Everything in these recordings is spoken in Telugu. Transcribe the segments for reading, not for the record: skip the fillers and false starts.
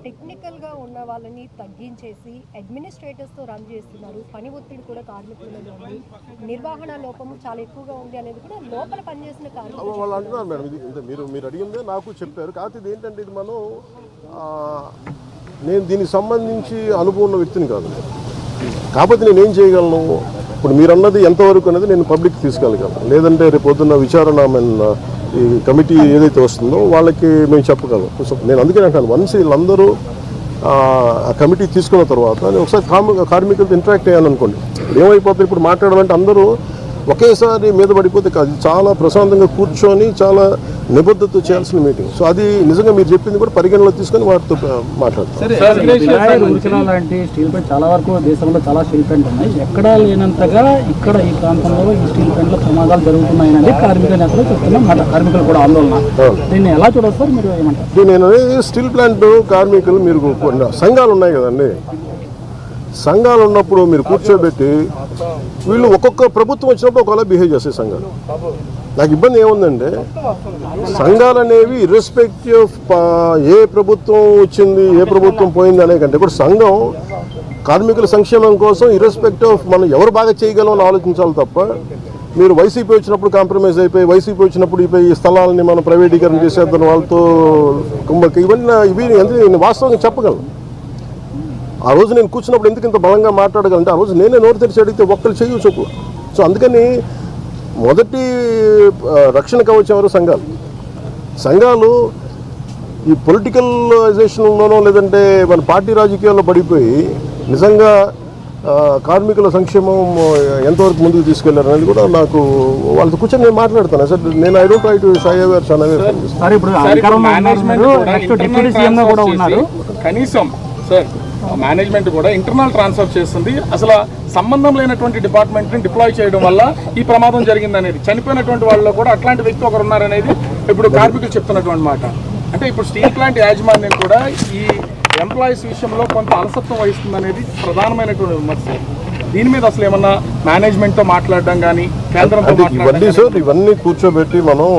టెక్నికల్గా ఉన్న వాళ్ళని తగ్గించేసి అడ్మినిస్ట్రేటర్స్తో రన్ చేస్తున్నారు. పని ఒత్తిడి కూడా కార్మికుల మీద ఉంది, నిర్వహణ లోపము చాలా ఎక్కువగా ఉంది అనేది కూడా లోపల పనిచేసిన కార్మికులు వాళ్ళు అంటున్నారు మేడం. ఇది మీరు అడిగిందే నాకు చెప్పారు. కాకపోతే ఇది ఏంటంటే ఇది మనం నేను దీనికి సంబంధించి అనుభవం ఉన్న వ్యక్తిని కాదు. కాకపోతే నేను ఏం చేయగలను, ఇప్పుడు మీరు అన్నది ఎంతవరకు అనేది నేను పబ్లిక్ తీసుకెళ్ళగలను. లేదంటే రేపు పొద్దున్న విచారణ ఈ కమిటీ ఏదైతే వస్తుందో వాళ్ళకి మేము చెప్పగలం. నేను అందుకే అంటాను, వన్స్ వీళ్ళందరూ ఆ కమిటీ తీసుకున్న తర్వాత నేను ఒకసారి కార్మికులతో ఇంటరాక్ట్ అయ్యాను అనుకోండి, ఏమైపోతుంది ఇప్పుడు మాట్లాడాలంటే అందరూ ఒకేసారి మీద పడిపోతే కాదు. చాలా ప్రశాంతంగా కూర్చొని చాలా నిబద్ధతతో చేయాల్సిన మీటింగ్. సో అది నిజంగా మీరు చెప్పింది కూడా పరిగణలో తీసుకొని వాటితో మాట్లాడతారు. స్టీల్ ప్లాంట్ చాలా వరకు దేశంలో చాలా స్టీల్ ప్లాంట్ ఉన్నాయి, ఎక్కడా లేనంతగా ఇక్కడ ఈ ప్రాంతంలో ఈ స్టీల్ ప్లాంట్లో ప్రమాదాలు జరుగుతున్నాయని కార్మిక నేతలు చెప్తున్నాం. కార్మికులు కూడా ఆందోళన, దీన్ని ఎలా చూడవచ్చు సార్, మీరు ఏమంటారు? నేను స్టీల్ ప్లాంట్ కార్మికులు, మీరు సంఘాలు ఉన్నాయి కదండి, సంఘాలు ఉన్నప్పుడు మీరు కూర్చోబెట్టి వీళ్ళు ఒక్కొక్క ప్రభుత్వం వచ్చినప్పుడు ఒకలా బిహేవ్ చేసే సంఘాలు. నాకు ఇబ్బంది ఏముందంటే సంఘాలు అనేవి ఇర్రెస్పెక్టివ్ ఏ ప్రభుత్వం వచ్చింది ఏ ప్రభుత్వం పోయింది అనే కంటే కూడా సంఘం కార్మికుల సంక్షేమం కోసం ఇర్రెస్పెక్టివ్ మనం ఎవరు బాగా చేయగలం అని ఆలోచించాలి తప్ప మీరు వైసీపీ వచ్చినప్పుడు కాంప్రమైజ్ అయిపోయి వైసీపీ వచ్చినప్పుడు ఈ స్థలాలని మనం ప్రైవేటీకరణ చేసేద్దాం వాళ్ళతో ఇవి నేను వాస్తవంగా చెప్పగలను. ఆ రోజు నేను కూర్చున్నప్పుడు ఎందుకు ఇంత బలంగా మాట్లాడగలంటే ఆ రోజు నేనే నోరు తెరిచి అడిగితే ఒక్కరు చేయొచ్చు. సో అందుకని మొదటి రక్షణ కవచం ఎవరు? సంఘాలు ఈ పొలిటికలైజేషన్లోనో లేదంటే మన పార్టీ రాజకీయాల్లో పడిపోయి నిజంగా కార్మికుల సంక్షేమం ఎంతవరకు ముందుకు తీసుకెళ్లారు అనేది కూడా నాకు వాళ్ళతో కూర్చొని నేను మాట్లాడతాను. సార్ నేను I don't try to shy away or shun away. కనీసం సార్ మేనేజ్మెంట్ కూడా ఇంటర్నల్ ట్రాన్స్ఫర్ చేస్తుంది. అసలు సంబంధం లేనటువంటి డిపార్ట్మెంట్ని డిప్లాయ్ చేయడం వల్ల ఈ ప్రమాదం జరిగింది అనేది, చనిపోయినటువంటి వాళ్ళలో కూడా అట్లాంటి వ్యక్తి ఒకరు ఉన్నారనేది ఇప్పుడు కార్మికులు చెప్తున్నటువంటి మాట. అంటే ఇప్పుడు స్టీల్ ప్లాంట్ యాజమాన్యం కూడా ఈ ఎంప్లాయీస్ విషయంలో కొంత అలసత్వం వహిస్తుంది అనేది ప్రధానమైనటువంటి విమర్శ. దీని మీద అసలు ఏమన్నా మేనేజ్మెంట్తో మాట్లాడడం కానీ కేంద్రంతో మాట్లాడడం, ఇవన్నీ కూర్చోబెట్టి మనం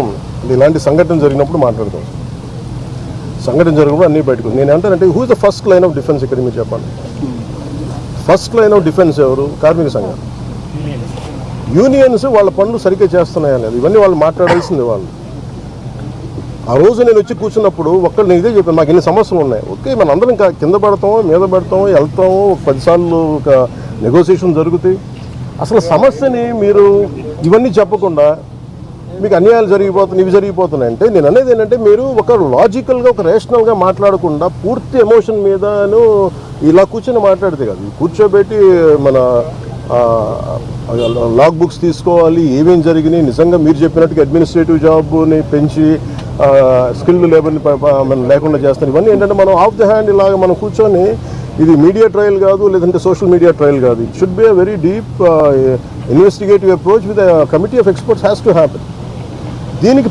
ఇలాంటి సంఘటన జరిగినప్పుడు మాట్లాడతాం. సంఘటన జరిగినప్పుడు అన్నీ బయటకు నేను అంటానంటే who is the first line of defence ఇక్కడ మీరు చెప్పండి. ఫస్ట్ లైన్ ఆఫ్ డిఫెన్స్ ఎవరు? కార్మిక సంఘాలు, యూనియన్స్. వాళ్ళ పనులు సరిగ్గా చేస్తున్నాయా లేదు ఇవన్నీ వాళ్ళు మాట్లాడాల్సింది. వాళ్ళు ఆ రోజు నేను వచ్చి కూర్చున్నప్పుడు ఒక్కళ్ళు నేను ఇదే చెప్పాను, మాకు ఎన్ని సమస్యలు ఉన్నాయి. ఓకే, మనం అందరం ఇంకా కింద పడతాము, మీద పడతాము, వెళ్తాము, 10 సార్లు ఒక నెగోసియేషన్ జరుగుతాయి. అసలు సమస్యని మీరు ఇవన్నీ చెప్పకుండా మీకు అన్యాయాలు జరిగిపోతున్నాయి, ఇవి జరిగిపోతున్నాయి అంటే నేను అనేది ఏంటంటే మీరు ఒక లాజికల్గా ఒక రేషనల్గా మాట్లాడకుండా పూర్తి ఎమోషన్ మీదను ఇలా కూర్చొని మాట్లాడితే కాదు. కూర్చోబెట్టి మన లాగ్ బుక్స్ తీసుకోవాలి, ఏమేమి జరిగినాయి, నిజంగా మీరు చెప్పినట్టుగా అడ్మినిస్ట్రేటివ్ జాబ్ని పెంచి స్కిల్డ్ లేబర్ని మనం లేకుండా చేస్తాను. ఇవన్నీ ఏంటంటే మనం ఆఫ్ ద హ్యాండ్ ఇలాగ మనం కూర్చొని ఇది మీడియా ట్రయల్ కాదు, లేదంటే సోషల్ మీడియా ట్రయల్ కాదు. It should be a very deep investigative approach with committee of experts has to happen. దీనికి